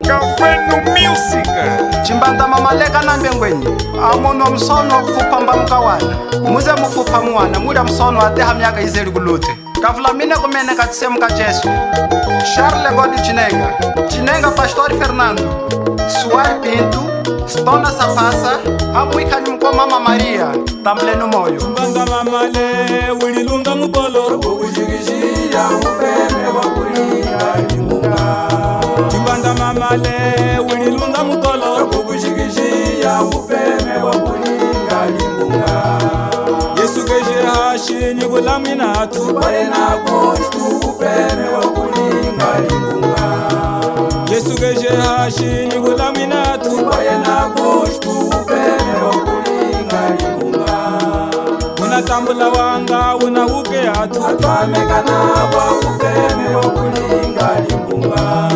Café no Music. Chimbanda mamaleka na mbengweni amono msono kufupamba mkawana muze mufupa mwana muda msono ateha miaka izeli kulute kavula mine kumene katisemu ka Jesu Charles Godi Chinenga Pastor Fernando Suai Pinto Stona Sapasa amuikani mko Mama Maria tampleno moyo Chimbanda mamale ulilunga mukolo Kukushikishia upeme wa kulinga limunga. Chimbanda mamale ulilunga mukolo Kukushikishia upeme wa kulinga limunga. Yesu keje hashi nyibula minatu Pare na kushtu upeme wa kulinga limunga. Yesu keje hashi nyibula minatu Pare na kushtu upeme wa kulinga limunga. Unatambula wanga unahuke atu Atwamekana wa upeme wa kulinga limunga.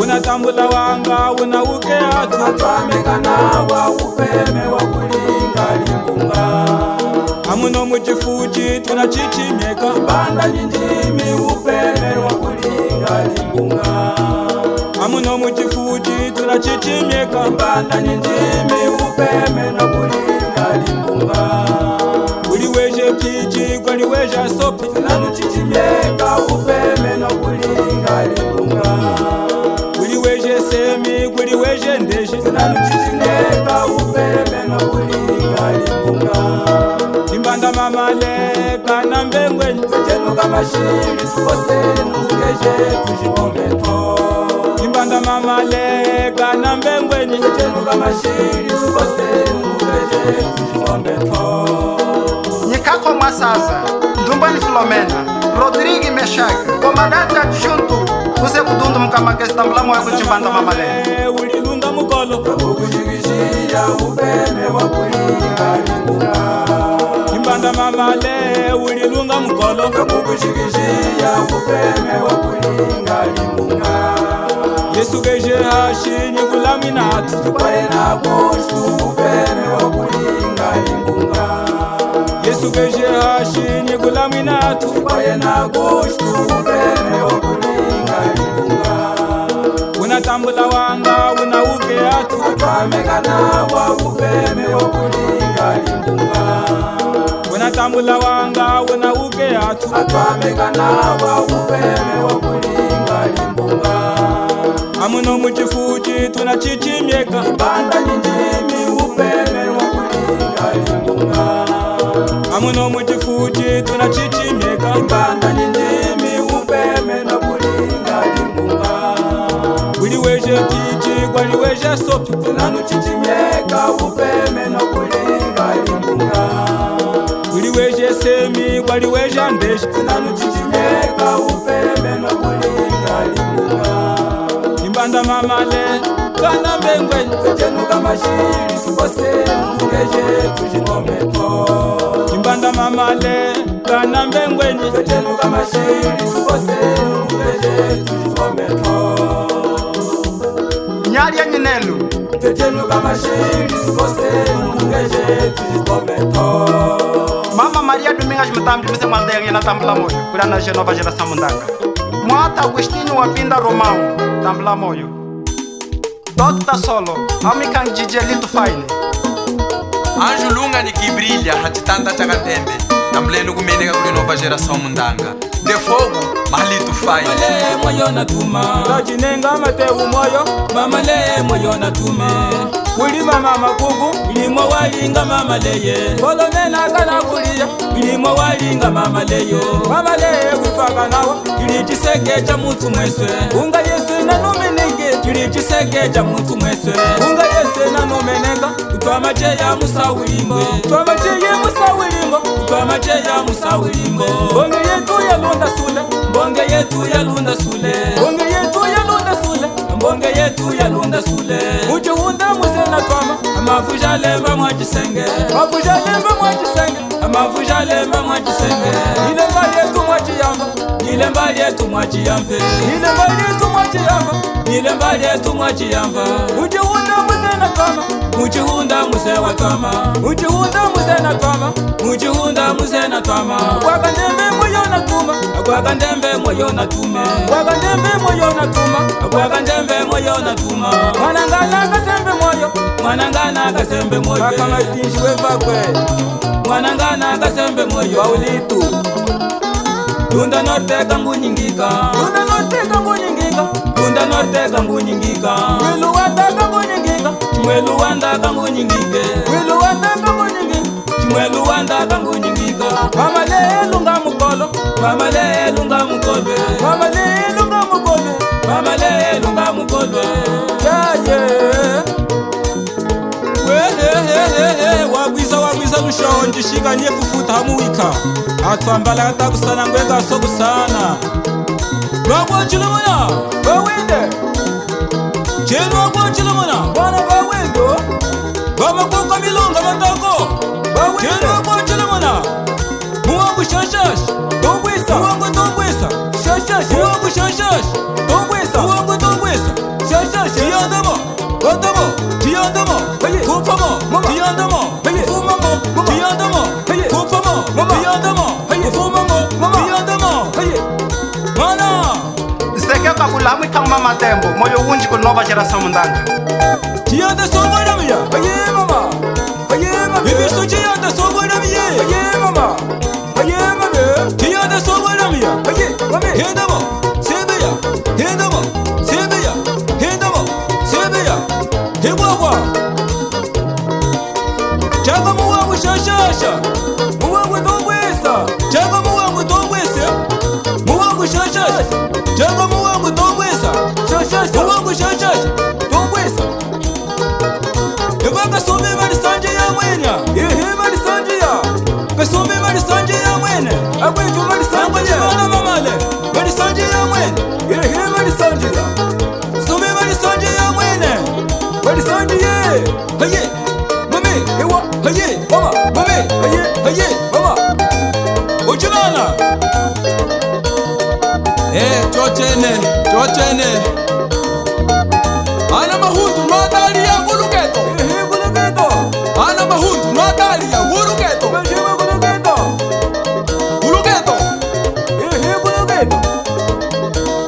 Unatambula wanga unahuke atu Atwamekana wa upeme wa kulinga limunga. Amuno muchifuji tunachichimeka Banda njindimi upeme wa kulinga limunga. Amuno muchifuji tunachichimeka Banda njindimi upeme wa kulinga limunga. Uliweje piji kwa liweje sopi Tunanuchichimeka upeme wa kulinga limunga. Uliweje semi kuliweje ndeshi Tunanuchichimeka upeme wa kulinga limunga. Chimbanda mamale kana mbengweni Tetenuka mashiri tukosele nukuleje tujikomeko. Chimbanda mamale kana mbengweni Tetenuka mashiri tukosele nukuleje tujikomeko. Nyikako Mwasaza Ndumbani Filomena Rodrigue Meshaki Komandante adjunto Kuse kudundu mkamakesi tambula moyo kuchimbanda mamale ulilunga mukolo Kukushikishia upeme wa kulinga limunga. Chimbanda mamale ulilunga mukolo Kukushikishia upeme wa kulinga limunga. Yesu keje hashi nyibula minatu Pare na kushtu upeme wa kulinga limunga. Yesu keje hashi nyibula minatu Pare na kushtu upeme wa kulinga limunga. Unatambula wanga unahuke atu Atwamekana wa upeme wa kulinga limunga. Unatambula wanga unahuke atu Atwamekana wa upeme wa kulinga limunga. Amuno muchifuji tunachichimeka Banda njindimi upeme wa kulinga limunga. Amuno muchifuji tunachichimeka Banda njindimi upeme wa kulinga limunga. Uliweje piji kwa liweje sopi Tunanuchichimeka upeme wa kulinga limunga. Uliweje semi kwa liweje ndeshi Tunanuchichimeka upeme wa kulinga limunga. Chimbanda mamale kana mbengweni Tetenuka mashiri tukosele nukuleje tujikomeko. Chimbanda mamale kana mbengweni Tetenuka mashiri tukosele nukuleje tujikomeko. Nyalya Nyinelu Tetenuka mashiri tukosele nukuleje tujikomeko. Mama Maria Domingas Mutambi Mise Mwandengi na tambula moyo Kurana Genova Geração Mundanga Mwata Agustino Wapinda Romão tambula moyo Dr. Solo Amikang Jijelito Fine Anjo lunga ni kibrilha hatitanda chakatembe Namlenu kumeneka kule nova geração mundanga De fogo malito fai Mamale moyo natuma Rajinenga matewu moyo Mamale moyo natume Kulima mama kuku Ilimo walinga mama leye Folomena kana kulia Ilimo walinga mama leyo Mama leye wifaka nawa Ili chiseke cha mutu mweswe Unga yesu na numenenge Ili chiseke cha mutu mweswe Unga yesu na numenenga Utwa mache ya musawilimbo Utwa mache ya musawilimbo Utwa mache ya musawilimbo Bonge yetu ya lunda sule Bonge yetu ya lunda sule Bonge yetu ya lunda sule Bonge yetu ya lunda sule Uche hunda musena twama Amafuja lemba mwachisenge Amafuja lemba mwachisenge Amafuja lemba mwachisenge Ile mbali yetu mwachiyamba Ile mbali yetu mwachiyamve Ile mbali yetu mwachiyamba Ile mbali yetu mwachiyamba Uche hunda musena twama Muchihunda muse wa twama, muchihunda muse na twama, muchihunda muse na twama. Agwaga ndembe moyo na tuma, agwaga ndembe moyo na tume, agwaga ndembe moyo na tuma, agwaga ndembe moyo na tuma. Mwanangana kasembe moyo, mwanangana kasembe moyo. Kama itinshi wefa kwe, mwanangana kasembe moyo. Waulitu Lunda norte kangu nyingika, Lunda norte kangu nyingika, Lunda norte kangu nyingika. Wilu wanda kangu nyingika, Chimwelu wanda kangu nyingike, Wilu wanda kangu nyingika, Chimwelu wanda kangu nyingika. Mama le lunga mukolo, Mama le lunga mukolwe, Mama le lunga mukolwe, Mama le lunga mukolwe. Wagwiza lushonji shika nye fufuta hamuwika atwambala atakusana ngwega so gusana Bagwa chilumuna bawinde Chenu bagwa chilumuna bana bawendo Bamakoka milonga matako bawinde Chenu bagwa chilumuna Muwangu shashash Tongwisa Muwangu tongwisa Shashash Muwangu shashash Tongwisa Muwangu tongwisa Shashash Tiyandamo Wadamo Tiyandamo Kupamo Tiyandamo Fumamo Tiyandamo Kupamo Tiyandamo Fumamo Tiyandamo Mana Seke kakula mwikang mama tembo moyo unji ko nova geração mundanga. Tiyanda songona miya Aye mama Bibi so tiyanda songona miya Aye mama Tiyanda songona miya Aye mama Hendamo Sebeya Hendamo Sebeya Hendamo Sebeya Hegwagwa Chaga muwangu shashasha Muwangu tongwesa Chaga muwangu tongwesa Muwangu shashasha Chaga muwangu tongwesa Shashasha Muwangu shashasha Tongwesa Eva kasome mali sanje ya mwenya Ehe mali sanje ya Kasome mali sanje ya mwene Agwetu mali sanje ya Mwana mamale Mali sanje ya mwene Ehe mali sanje ya Some mali sanje ya mwene Mali sanje ye Haye Mame Ewa Haye Mama Mame Haye Mama Uchimana Chochene Ana mahundu matali ya guluketo Ehe guluketo Ana mahundu matali ya guluketo Bejima guluketo Guluketo Ehe guluketo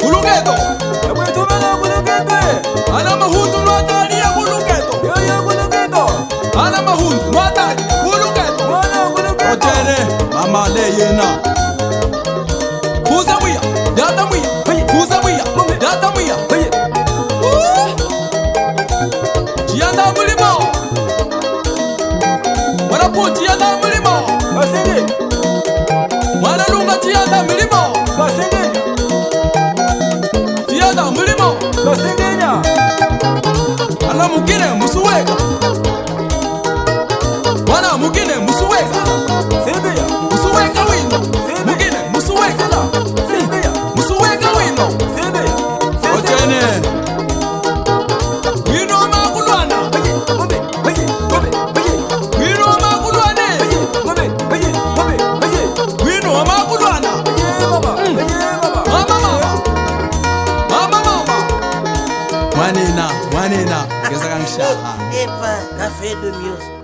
Guluketo Agwetu mena guluketo Ana mahundu matali ya guluketo Ehe guluketo Ana mahundu matali ya guluketo Mwana guluketo Chochene Mama leyena Fuza mwiya Data mwiya Fuza mwiya Data mwiya Tiyanda mulimo Wanapu tiyanda mulimo Basenge Wanalunga tiyanda mulimo Basenge Tiyanda mulimo Basengenya Ana mugine musuweka Wana mugine musuweka Sebeya Musuweka wino Mugine musuweka Sebeya Musuweka wino Sebeya Ochene Wino makulwana Wino makulwane Wino makulwana Mama Mwanena Geza kangsha Epa, café do Mills.